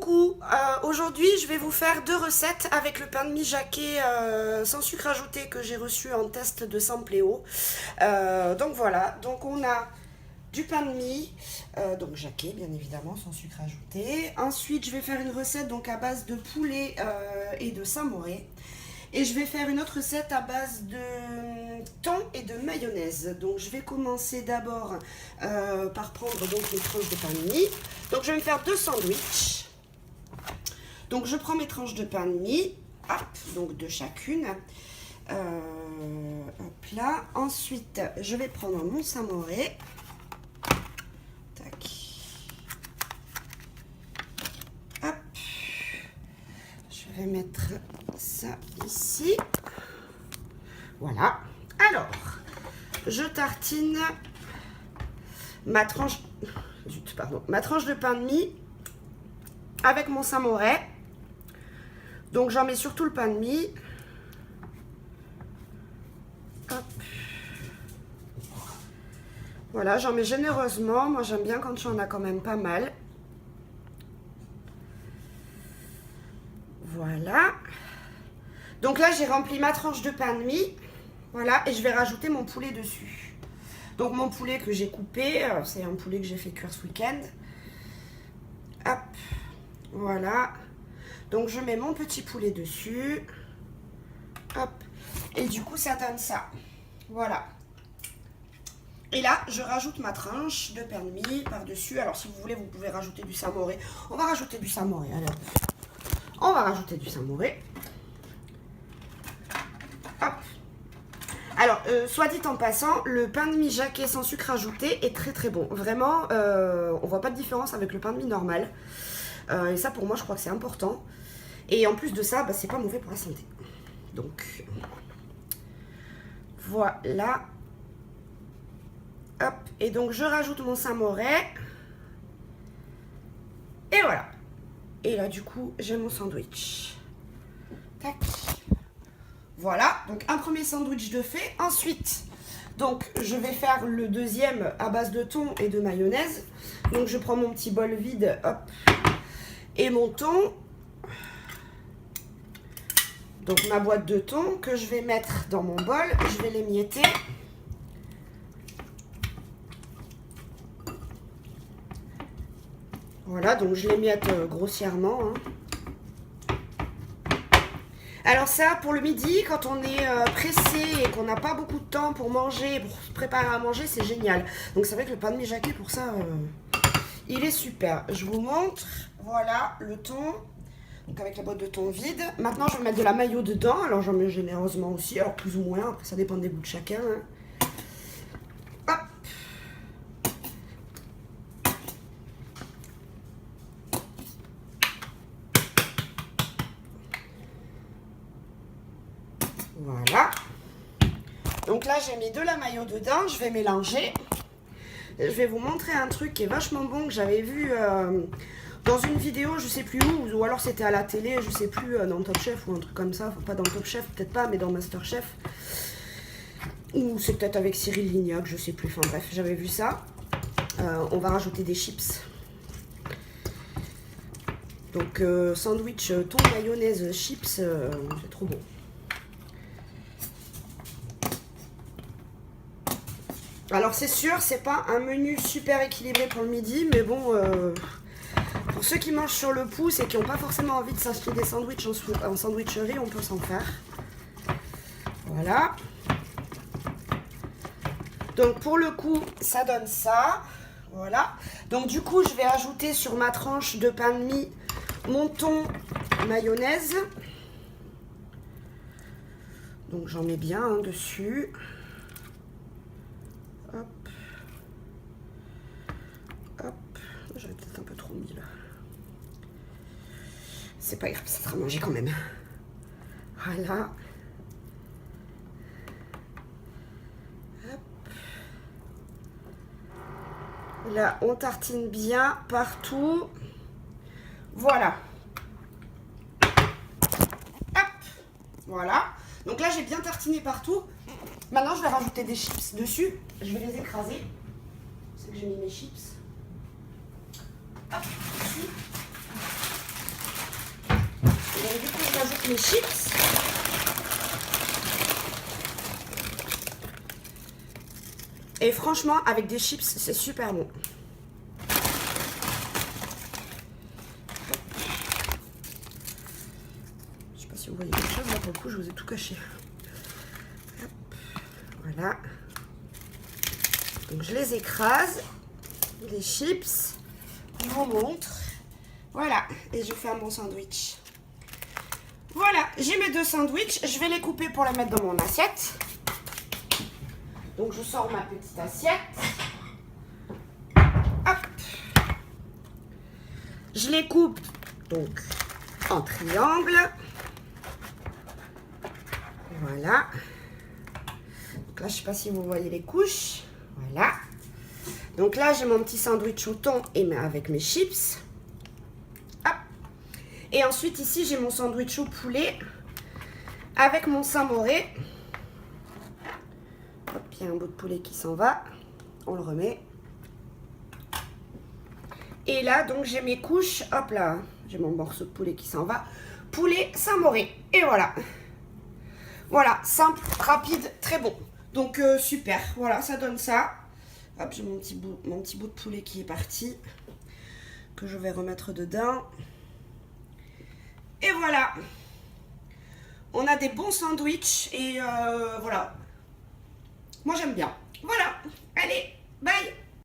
Coucou, aujourd'hui je vais vous faire deux recettes avec le pain de mie Jacquet sans sucre ajouté que j'ai reçu en test de Sampléo. Donc voilà, donc on a du pain de mie, donc Jacquet bien évidemment sans sucre ajouté. Ensuite je vais faire une recette donc à base de poulet et de samouré. Et je vais faire une autre recette à base de thon et de mayonnaise. Donc je vais commencer d'abord par prendre donc les tranches de pain de mie. Donc je vais me faire deux sandwichs. Donc je prends mes tranches de pain de mie, hop, donc deux chacune. Hop là. Ensuite je vais prendre mon samouré. Tac. Hop. Je vais mettre ça ici. Voilà. Alors, je tartine ma tranche, ma tranche de pain de mie avec mon samouré. Donc j'en mets sur tout le pain de mie. Hop. Voilà, j'en mets généreusement. Moi j'aime bien quand j'en ai quand même pas mal. Voilà. Donc là, j'ai rempli ma tranche de pain de mie. Voilà, et je vais rajouter mon poulet dessus. Donc mon poulet que j'ai coupé, c'est un poulet que j'ai fait cuire ce week-end. Hop, voilà. Donc je mets mon petit poulet dessus. Hop, et du coup ça donne ça. Voilà. Et là, je rajoute ma tranche de pain de mie par-dessus. Alors si vous voulez, vous pouvez rajouter du samouré. On va rajouter du samouré, allez. On va rajouter du samouré. Hop. Alors, soit dit en passant, le pain de mie Jacquet sans sucre ajouté est très très bon. Vraiment, on voit pas de différence avec le pain de mie normal. Et ça, pour moi, je crois que c'est important. Et en plus de ça, bah, c'est pas mauvais pour la santé. Donc, voilà. Hop. Et donc, je rajoute mon samouré. Et voilà. Et là, du coup, j'ai mon sandwich. Tac. Voilà, donc un premier sandwich de fait. Ensuite, donc je vais faire le deuxième à base de thon et de mayonnaise. Donc je prends mon petit bol vide, hop, et mon thon. Donc ma boîte de thon que je vais mettre dans mon bol. Je vais l'émietter. Voilà, donc je l'émiette grossièrement, hein. Alors ça, pour le midi, quand on est pressé et qu'on n'a pas beaucoup de temps pour manger, pour se préparer à manger, c'est génial. Donc c'est vrai que le pain de mie Jacquet, pour ça, il est super. Je vous montre, voilà, le thon, donc avec la boîte de thon vide. Maintenant, je vais mettre de la mayo dedans. Alors j'en mets généreusement aussi, alors plus ou moins, après ça dépend des goûts de chacun, hein. Hop. Voilà. Donc là, j'ai mis de la mayo dedans. Je vais mélanger. Je vais vous montrer un truc qui est vachement bon que j'avais vu dans une vidéo, je sais plus où, ou alors c'était à la télé, je sais plus, dans Top Chef ou un truc comme ça. Enfin, pas dans Top Chef, peut-être pas, mais dans Master Chef. Ou c'est peut-être avec Cyril Lignac, je sais plus. Enfin bref, j'avais vu ça. On va rajouter des chips. Donc sandwich thon, mayonnaise, chips, c'est trop bon. Alors c'est sûr, c'est pas un menu super équilibré pour le midi, mais bon, pour ceux qui mangent sur le pouce et qui n'ont pas forcément envie de s'acheter des sandwichs en sandwicherie, on peut s'en faire. Voilà. Donc pour le coup, ça donne ça. Voilà. Donc du coup, je vais ajouter sur ma tranche de pain de mie mon thon mayonnaise. Donc j'en mets bien hein, dessus. Hop. Hop. J'avais peut-être un peu trop mis là. C'est pas grave, ça sera mangé quand même. Voilà. Hop. Là, on tartine bien partout. Voilà. Hop. Voilà. Donc là, j'ai bien tartiné partout. Maintenant, je vais rajouter des chips dessus. Je vais les écraser. C'est que j'ai mis mes chips. Hop, ici. mes chips. Et franchement, avec des chips, c'est super bon. Je sais pas si vous voyez quelque chose, là pour le coup, je vous ai tout caché. Hop. Voilà. Donc je les écrase, les chips. Je vous montre. Voilà, et je fais un bon sandwich. Voilà, j'ai mes 2 sandwichs. Je vais les couper pour les mettre dans mon assiette. Donc je sors ma petite assiette. Hop. Je les coupe donc en triangle. Voilà. Donc là, je ne sais pas si vous voyez les couches. Voilà. Donc là, j'ai mon petit sandwich au thon et avec mes chips. Hop. Et ensuite, ici, j'ai mon sandwich au poulet avec mon samouré. Hop, il y a un bout de poulet qui s'en va. On le remet. Et là, donc, j'ai mes couches. Hop là, j'ai mon morceau de poulet qui s'en va. Poulet samouré. Et voilà. Voilà, simple, rapide, très bon. Donc, super. Voilà, ça donne ça. Hop, j'ai mon petit bout de poulet qui est parti. Que je vais remettre dedans. Et voilà. On a des bons sandwichs. Et voilà. Moi, j'aime bien. Voilà. Allez, bye.